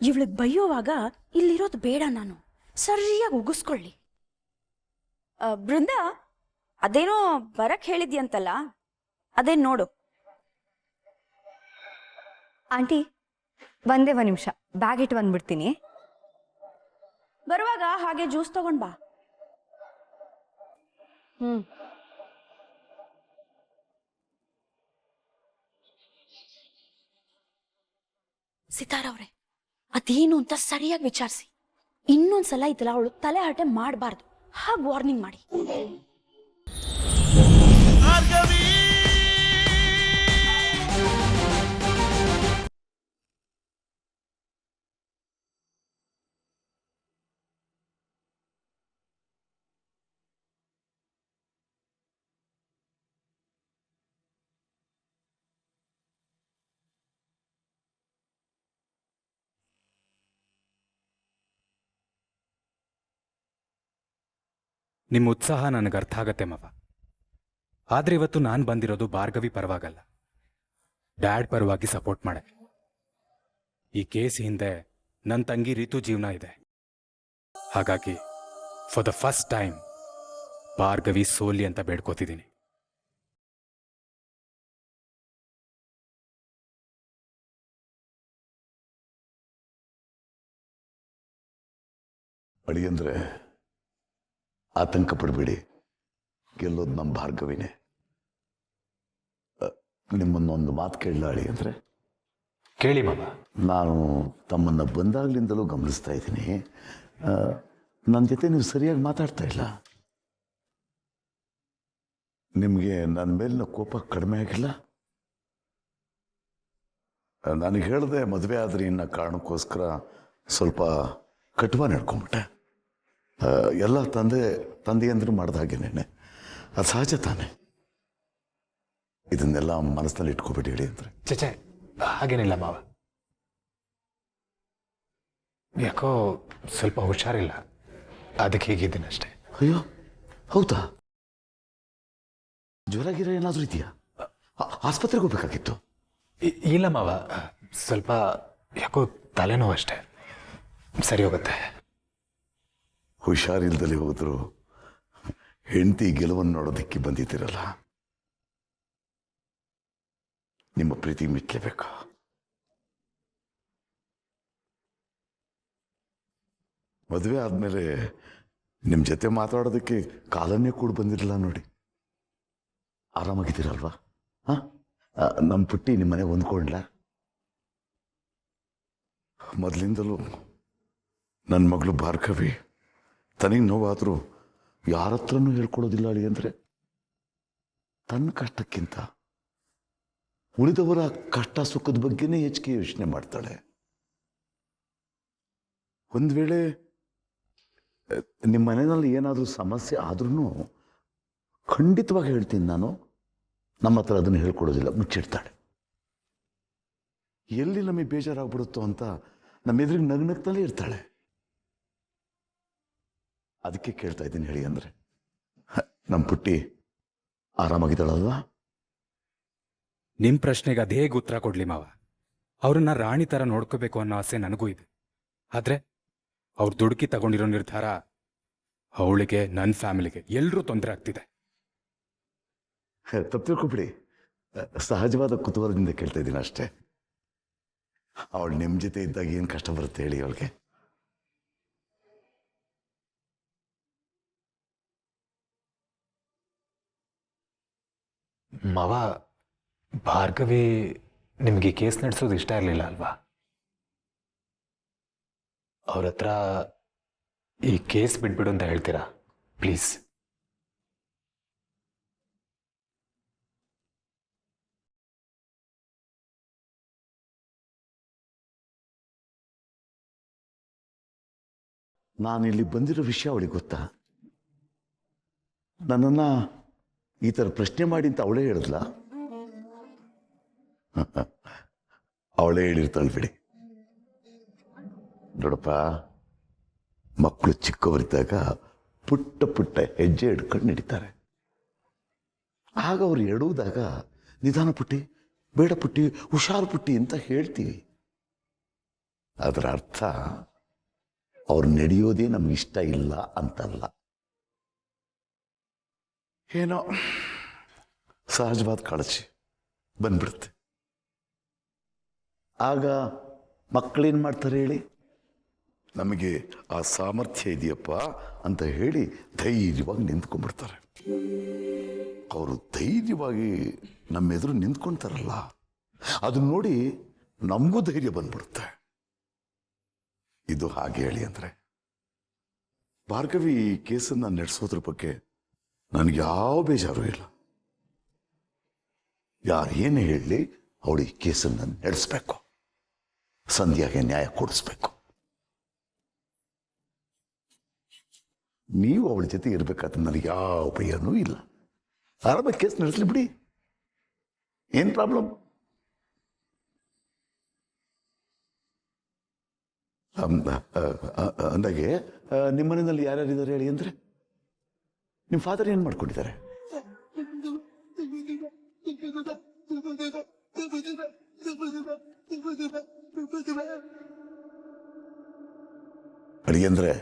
ಇವಳಿಗೆ ಬೈಯೋವಾಗ ಇಲ್ಲಿರೋದು ಬೇಡ, ನಾನು ಸರಿಯಾಗಿ ಉಗಿಸ್ಕೊಳ್ಳಿ. ಬೃಂದ, ಅದೇನೋ ಬರಕ್ ಹೇಳಿದ್ಯಂತಲ್ಲ, ಅದೇನ್ ನೋಡು. ಆಂಟಿ ಒಂದೇ ಒಂದು ನಿಮಿಷ, ಬ್ಯಾಗ್ ಇಟ್ಟು ಬಂದ್ಬಿಡ್ತೀನಿ. ಬರುವಾಗ ಹಾಗೆ ಜ್ಯೂಸ್ ತಗೊಂಡ್ ಬಾ. ಸಿತಾರವ್ರೆ, ಅದೇನು ಅಂತ ಸರಿಯಾಗಿ ವಿಚಾರಿಸಿ. ಇನ್ನೊಂದ್ಸಲ ಇದೆಲ್ಲ ಅವಳು ತಲೆ ಹರಟೆ ಮಾಡಬಾರ್ದು, ಹಾಗೆ ವಾರ್ನಿಂಗ್ ಮಾಡಿ. ನಿಮ್ಮ ಉತ್ಸಾಹ ನನಗೆ ಅರ್ಥ ಆಗತ್ತೆ ಮವ. ಆದ್ರೆ ಇವತ್ತು ನಾನು ಬಂದಿರೋದು ಭಾರ್ಗವಿ ಪರವಾಗಲ್ಲ, ಡ್ಯಾಡ್ ಪರವಾಗಿ ಸಪೋರ್ಟ್ ಮಾಡೆ. ಈ ಕೇಸ್ ಹಿಂದೆ ನನ್ನ ತಂಗಿ ರೀತು ಜೀವನ ಇದೆ. ಹಾಗಾಗಿ for the first time Bhargavi ಸೋಲಿ ಅಂತ ಬೇಡ್ಕೋತಿದ್ದೀನಿ. ಅಳಿಯಂದ್ರೆ ಆತಂಕ ಪಡಬೇಡಿ, ಗೆಲ್ಲೋದು ನಮ್ಮ ಭಾರ್ಗವಿನೇ. ನಿಮ್ಮನ್ನೊಂದು ಮಾತು ಕೇಳಲ್ಲ ಅಳಿಯಂದ್ರೆ? ಕೇಳಿ ಮಾವ. ನಾನು ತಮ್ಮನ್ನು ಬಂದಾಗ್ಲಿಂದಲೂ ಗಮನಿಸ್ತಾ ಇದ್ದೀನಿ, ನನ್ನ ಜೊತೆ ನೀವು ಸರಿಯಾಗಿ ಮಾತಾಡ್ತಾ ಇಲ್ಲ. ನಿಮಗೆ ನನ್ನ ಮೇಲಿನ ಕೋಪ ಕಡಿಮೆ ಆಗಿಲ್ಲ? ನನಗೆ ಹೇಳಿದೆ ಮದುವೆ ಆದರೆ ಇನ್ನ ಕಾರಣಕ್ಕೋಸ್ಕರ ಸ್ವಲ್ಪ ಕಟುವ ನಡ್ಕೊಂಬಿಟ್ಟೆ. ಎಲ್ಲ ತಂದೆಯಂದ್ರು ಮಾಡಿದ ಹಾಗೇನೆ, ಅದು ಸಹಜ ತಾನೆ. ಇದನ್ನೆಲ್ಲ ಮನಸ್ಸಿನಲ್ಲಿ ಇಟ್ಕೊಬಿಟ್ಟು ಹೇಳಿ ಅಂದ್ರೆ. ಚಚೆ, ಹಾಗೇನಿಲ್ಲ ಮಾವ. ಯಾಕೋ ಸ್ವಲ್ಪ ಹುಷಾರಿಲ್ಲ, ಅದಕ್ಕೆ ಹೀಗಿದ್ದೀನಿ ಅಷ್ಟೇ. ಅಯ್ಯೋ ಹೌದಾ? ಜ್ವರ ಗಿರ ಏನಾದರೂ ಇದೆಯಾ? ಆಸ್ಪತ್ರೆಗೆ ಹೋಗ್ಬೇಕಾಗಿತ್ತು. ಇಲ್ಲ ಮಾವ, ಸ್ವಲ್ಪ ಯಾಕೋ ತಲೆನೋವು ಅಷ್ಟೇ, ಸರಿ ಹೋಗುತ್ತೆ. ಹುಷಾರಿಲ್ದಲ್ಲಿ ಹೋದ್ರು ಹೆಂಡತಿ ಗೆಲುವನ್ನು ನೋಡೋದಕ್ಕೆ ಬಂದಿದ್ದೀರಲ್ಲ, ನಿಮ್ಮ ಪ್ರೀತಿ ಮಿಟ್ಲೇಬೇಕು. ಮದುವೆ ಆದಮೇಲೆ ನಿಮ್ಮ ಜೊತೆ ಮಾತಾಡೋದಕ್ಕೆ ಕಾಲನ್ನೇ ಕೂಡ ಬಂದಿರಲ್ಲ ನೋಡಿ. ಆರಾಮಾಗಿದ್ದೀರಲ್ವಾ? ಹಾಂ, ನಮ್ಮ ಪುಟ್ಟಿ ನಿಮ್ಮ ಮನೆ ಹೊಂದ್ಕೊಂಡ್ಲ? ಮೊದಲಿಂದಲೂ ನನ್ನ ಮಗಳು ಭಾರ್ಗವಿ ತನಗೆ ನೋವಾದರೂ ಯಾರ ಹತ್ರನೂ ಹೇಳ್ಕೊಡೋದಿಲ್ಲ ಅಳಿ. ಅಂದರೆ ತನ್ನ ಕಷ್ಟಕ್ಕಿಂತ ಉಳಿದವರ ಕಷ್ಟ ಸುಖದ ಬಗ್ಗೆನೇ ಹೆಚ್ಚಿಗೆ ಯೋಚನೆ ಮಾಡ್ತಾಳೆ. ಒಂದು ವೇಳೆ ನಿಮ್ಮ ಮನೆಯಲ್ಲಿ ಏನಾದರೂ ಸಮಸ್ಯೆ ಆದ್ರೂ ಖಂಡಿತವಾಗಿ ಹೇಳ್ತೀನಿ ನಾನು, ನಮ್ಮ ಹತ್ರ ಅದನ್ನು ಹೇಳ್ಕೊಡೋದಿಲ್ಲ, ಮುಚ್ಚಿಡ್ತಾಳೆ. ಎಲ್ಲಿ ನಮಗೆ ಬೇಜಾರಾಗ್ಬಿಡುತ್ತೋ ಅಂತ ನಮ್ಮ ಎದುರಿಗೆ ನಗ್ನಗ್ತಲೇ ಇರ್ತಾಳೆ. ಅದಕ್ಕೆ ಕೇಳ್ತಾ ಇದ್ದೀನಿ ಹೇಳಿ ಅಂದರೆ. ನಮ್ಮ ಪುಟ್ಟಿ ಆರಾಮಾಗಿದ್ದಾಳಲ್ವಾ? ನಿಮ್ಮ ಪ್ರಶ್ನೆಗೆ ಅದು ಹೇಗೆ ಉತ್ತರ ಕೊಡ್ಲಿ ಮಾವ? ಅವ್ರನ್ನ ರಾಣಿ ಥರ ನೋಡ್ಕೋಬೇಕು ಅನ್ನೋ ಆಸೆ ನನಗೂ ಇದೆ. ಆದರೆ ಅವ್ರು ದುಡುಕಿ ತಗೊಂಡಿರೋ ನಿರ್ಧಾರ ಅವಳಿಗೆ, ನನ್ನ ಫ್ಯಾಮಿಲಿಗೆ, ಎಲ್ಲರೂ ತೊಂದರೆ ಆಗ್ತಿದೆ. ತಪ್ಪು ತಿಳ್ಕೊಬಿಡಿ, ಸಹಜವಾದ ಕುತೂಹಲದಿಂದ ಕೇಳ್ತಾ ಇದ್ದೀನಿ ಅಷ್ಟೇ. ಅವಳು ನಿಮ್ಮ ಜೊತೆ ಇದ್ದಾಗ ಏನು ಕಷ್ಟ ಬರುತ್ತೆ ಹೇಳಿ ಅವಳಿಗೆ? ಮಾವ, ಭಾರ್ಗವಿ ನಿಮಗೆ ಕೇಸ್ ನಡೆಸೋದು ಇಷ್ಟ ಇರಲಿಲ್ಲ ಅಲ್ವಾ? ಅವ್ರ ಹತ್ರ ಈ ಕೇಸ್ ಬಿಟ್ಬಿಡು ಅಂತ ಹೇಳ್ತೀರಾ ಪ್ಲೀಸ್? ನಾನಿಲ್ಲಿ ಬಂದಿರೋ ವಿಷಯ ಅವಳಿಗೆ ಗೊತ್ತಾ? ನನ್ನನ್ನು ಈ ಥರ ಪ್ರಶ್ನೆ ಮಾಡಿ ಅಂತ ಅವಳೇ ಹೇಳಿದ್ಲ? ಅವಳೇ ಹೇಳಿರ್ತಾಳೆ ಬಿಡಿ. ನೋಡಪ್ಪ, ಮಕ್ಕಳು ಚಿಕ್ಕವರಿದ್ದಾಗ ಪುಟ್ಟ ಪುಟ್ಟ ಹೆಜ್ಜೆ ಹಿಡ್ಕೊಂಡು ನಡೀತಾರೆ. ಆಗ ಅವ್ರು ಎಡುವುದಾಗ ನಿಧಾನ ಪುಟ್ಟಿ, ಬೇಡ ಪುಟ್ಟಿ, ಹುಷಾರು ಪುಟ್ಟಿ ಅಂತ ಹೇಳ್ತೀವಿ. ಅದರ ಅರ್ಥ ಅವ್ರು ನಡೆಯೋದೇ ನಮ್ಗಿಷ್ಟ ಇಲ್ಲ ಅಂತಲ್ಲ. ಏನೋ ಸಹಜವಾದ ಕಾಳಜಿ ಬಂದ್ಬಿಡುತ್ತೆ. ಆಗ ಮಕ್ಕಳೇನು ಮಾಡ್ತಾರೆ ಹೇಳಿ, ನಮಗೆ ಆ ಸಾಮರ್ಥ್ಯ ಇದೆಯಪ್ಪ ಅಂತ ಹೇಳಿ ಧೈರ್ಯವಾಗಿ ನಿಂತ್ಕೊಂಡ್ಬಿಡ್ತಾರೆ. ಅವರು ಧೈರ್ಯವಾಗಿ ನಮ್ಮ ಎದುರು ನಿಂತ್ಕೊಳ್ತಾರಲ್ಲ, ಅದನ್ನ ನೋಡಿ ನಮಗೂ ಧೈರ್ಯ ಬಂದ್ಬಿಡುತ್ತೆ. ಇದು ಹಾಗೆ ಹೇಳಿ ಅಂದರೆ ಭಾರ್ಗವಿ ಕೇಸನ್ನು ನಡೆಸೋದ್ರ ಬಗ್ಗೆ ನನಗೆ ಯಾವ ಬೇಜಾರು ಇಲ್ಲ. ಯಾರು ಏನು ಹೇಳಲಿ, ಅವಳು ಈ ಕೇಸನ್ನು ನಡೆಸಬೇಕು, ಸಂಧ್ಯಾಗೆ ನ್ಯಾಯ ಕೊಡಿಸ್ಬೇಕು. ನೀವು ಅವಳ ಜೊತೆ ಇರಬೇಕಾದ್ರೆ ನನಗೆ ಯಾವ ಭಯನೂ ಇಲ್ಲ. ಆರಾಮಾಗಿ ಕೇಸ್ ನಡೆಸಲಿ ಬಿಡಿ, ಏನು ಪ್ರಾಬ್ಲಮ್? ಅಂದಾಗೆ ನಿಮ್ಮ ಮನೆಯಲ್ಲಿ ಯಾರ್ಯಾರಿದ್ದಾರೆ ಹೇಳಿ ಅಂದರೆ, ನಿಮ್ಮ ಫಾದರ್ ಏನು ಮಾಡ್ಕೊಂಡಿದ್ದಾರೆ? ಅಡಿಗೆ ಅಂದ್ರೆ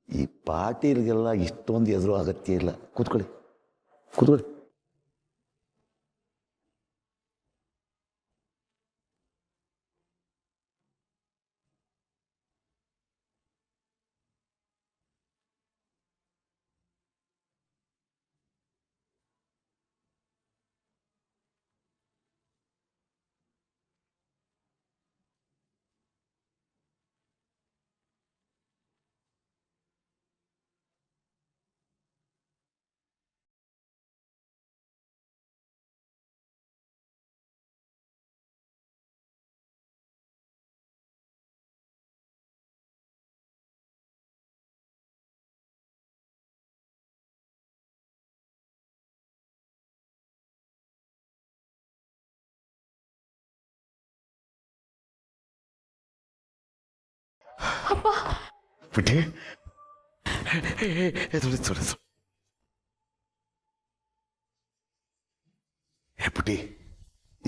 ಈ ಪಾರ್ಟಿಗಳಿಗೆಲ್ಲ ಇಷ್ಟೊಂದು ಎದುರು ಅಗತ್ಯ ಇಲ್ಲ. ಕೂತ್ಕೊಳ್ಳಿ ಕೂತ್ಕೊಳ್ಳಿ. ಪುಟಿ ಹೇ ಪುಟಿ,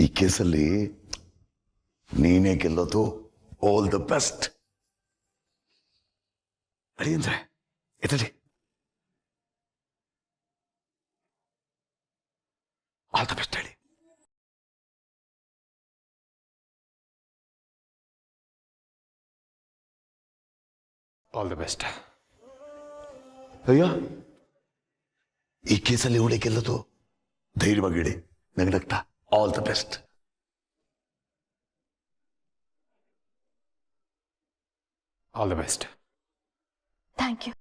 ಈ ಕೇಸಲ್ಲಿ ನೀನೇ ಗೆಲ್ಲೋದು. All the best. ಅಡಿ ಅಂದ್ರೆ ಎದಳಿ ಆಲ್ ದ ಬೆಸ್ಟ್ ಹೇಳಿ. All the best. ಅಯ್ಯೋ, ಈ ಕೇಸಲ್ಲಿ ಇವಳೆ ಗೆಲ್ಲೋದು. ಧೈರ್ಯವಾಗಿ ಹೇಳಿ, ನಗನಗ್ತಾ all the best. All the best. Thank you.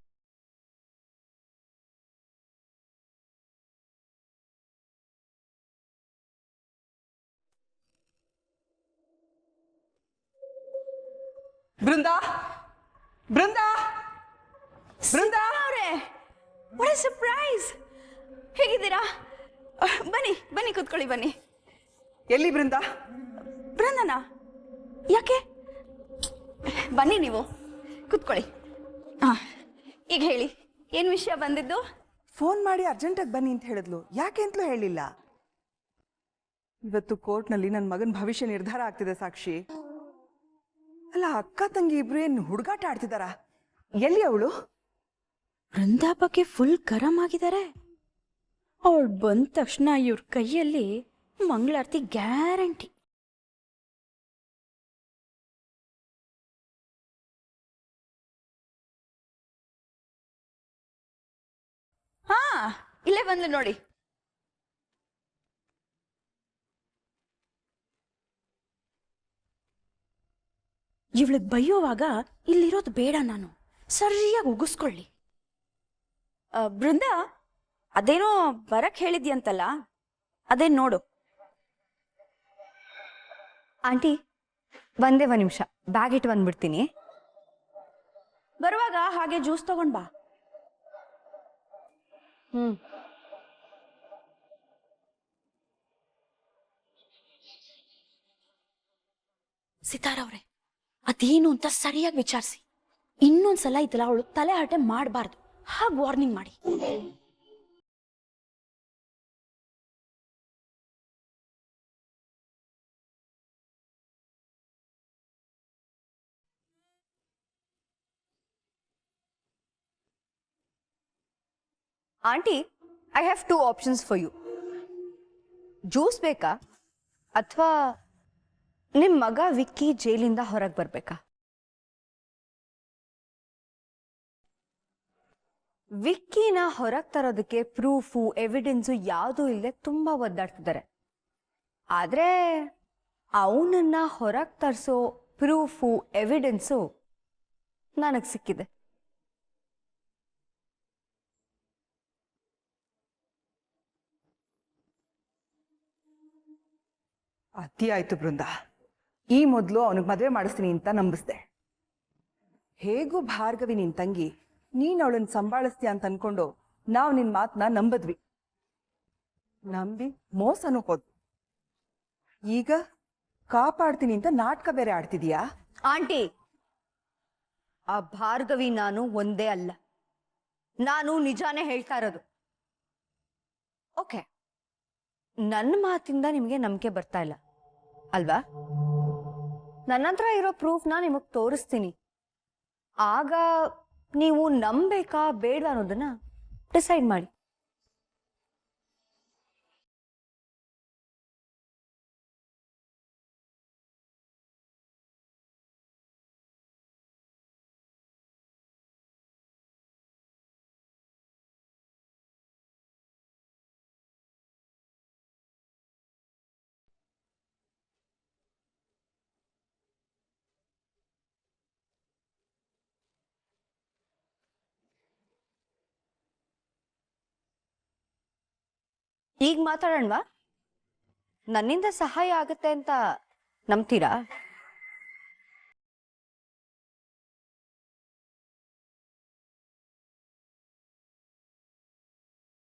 Brinda, Brinda, Brinda ಅವರೇ, ವಾಟ್ ಎ ಸರ್ಪ್ರೈಸ್! ಹೇಗಿದ್ದೀರಾ? ಬನ್ನಿ ಬನ್ನಿ, ಕೂತ್ಕೊಳ್ಳಿ ಬನ್ನಿ. ಎಲ್ಲಿ ಬೃಂದಾ? ಬೃಂದನಾ? ಯಾಕೆ? ಬನ್ನಿ, ನೀವು ಕೂತ್ಕೊಳ್ಳಿ. ಈಗ ಹೇಳಿ, ಏನು ವಿಷಯ ಬಂದಿದ್ದು? ಫೋನ್ ಮಾಡಿ ಅರ್ಜೆಂಟಾಗಿ ಬನ್ನಿ ಅಂತ ಹೇಳಿದ್ಲು. ಯಾಕೆ ಅಂತಲೂ ಹೇಳಿಲ್ಲ. ಇವತ್ತು ಕೋರ್ಟ್ನಲ್ಲಿ ನನ್ನ ಮಗನ ಭವಿಷ್ಯ ನಿರ್ಧಾರ ಆಗ್ತಿದೆ ಸಾಕ್ಷಿ. ಅಲ್ಲ, ಅಕ್ಕ ತಂಗಿ ಇಬ್ರು ಏನು ಹುಡುಗಾಟ ಆಡ್ತಿದಾರ? ಎಲ್ಲಿ ಅವಳು? ಬೃಂದಾ ಬಗ್ಗೆ ಫುಲ್ ಗರಂ ಆಗಿದ್ದಾರೆ. ಅವಳು ಬಂದ ತಕ್ಷಣ ಇವ್ರ ಕೈಯಲ್ಲಿ ಮಂಗಳಾರತಿ ಗ್ಯಾರಂಟಿ. ಹಾ, ಇಲ್ಲೇ ಬಂದ್ಲು ನೋಡಿ. ಇವಳಿಗೆ ಬೈಯೋವಾಗ ಇಲ್ಲಿರೋದು ಬೇಡ, ನಾನು ಸರಿಯಾಗಿ ಉಗಿಸ್ಕೊಳ್ಳಿ. ಬೃಂದಾ, ಅದೇನೋ ಬರಕ್ ಹೇಳಿದ್ಯಂತಲ್ಲ, ಅದೇನ್ ನೋಡು. ಆಂಟಿ ಒಂದೇ ಒಂದು ನಿಮಿಷ, ಬ್ಯಾಗ್ ಇಟ್ಟು ಬಂದ್ಬಿಡ್ತೀನಿ. ಬರುವಾಗ ಹಾಗೆ ಜ್ಯೂಸ್ ತಗೊಂಡ್ ಬಾ. ಸಿತಾರವ್ರೆ, ಅದೇನು ಅಂತ ಸರಿಯಾಗಿ ವಿಚಾರಿಸಿ. ಇನ್ನೊಂದ್ಸಲ ಇದೆಲ್ಲ ಅವಳು ತಲೆ ಹರಟೆ ಮಾಡಬಾರ್ದು, ಹಾಗೆ ವಾರ್ನಿಂಗ್ ಮಾಡಿ. Aunty, I have 2 options for you. Juice ಬೇಕಾ ಅಥವಾ ನಿಮ್ಮ ಮಗ ವಿಕ್ಕಿ ಜೈಲಿಂದ ಹೊರಗೆ ಬರ್ಬೇಕಾ? ವಿಕ್ಕಿನ ಹೊರಗೆ ತರೋದಕ್ಕೆ ಪ್ರೂಫು ಎವಿಡೆನ್ಸು ಯಾವುದೂ ಇಲ್ಲದೆ ತುಂಬಾ ಒದ್ದಾಡ್ತಿದ್ದಾರೆ. ಆದ್ರೆ ಅವನನ್ನ ಹೊರಗೆ ತರಿಸೋ ಪ್ರೂಫು ಎವಿಡೆನ್ಸು ನನಗೆ ಸಿಕ್ಕಿದೆ. ಅತಿ ಆಯ್ತು ಬೃಂದ. ಈ ಮೊದಲು ಅವನಿಗೆ ಮದುವೆ ಮಾಡಿಸ್ತೀನಿ ಅಂತ ನಂಬಿಸ್ದೆ. ಹೇಗೂ ಭಾರ್ಗವಿ ನಿನ್ ತಂಗಿ, ನೀನು ಅವಳನ್ನ ಸಂಭಾಳಿಸ್ತೀಯ ಅಂತ ಅನ್ಕೊಂಡು ನಾವು ನಿನ್ನ ಮಾತನ್ನ ನಂಬದ್ವಿ. ನಂಬಿ ಮೋಸನೂ ಹೋದ್. ಈಗ ಕಾಪಾಡ್ತೀನಿ ಅಂತ ನಾಟಕ ಬೇರೆ ಆಡ್ತಿದೀಯಾ? ಆಂಟಿ, ಆ ಭಾರ್ಗವಿ ನಾನು ಒಂದೇ ಅಲ್ಲ. ನಾನು ನಿಜಾನೇ ಹೇಳ್ತಾ ಇರೋದು. ಓಕೆ, ನನ್ನ ಮಾತಿಂದ ನಿಮಗೆ ನಂಬಿಕೆ ಬರ್ತಾ ಇಲ್ಲ ಅಲ್ವಾ? ನನ್ನ ಹತ್ರ ಇರೋ ಪ್ರೂಫ್ನ ನಿಮಗೆ ತೋರಿಸ್ತೀನಿ. ಆಗ ನೀವು ನಂಬೇಕಾ ಬೇಡ ಅನ್ನೋದನ್ನ ಡಿಸೈಡ್ ಮಾಡಿ. ಈಗ ಮಾತಾಡೋಣವಾ? ನನ್ನಿಂದ ಸಹಾಯ ಆಗುತ್ತೆ ಅಂತ ನಂಬ್ತೀರಾ?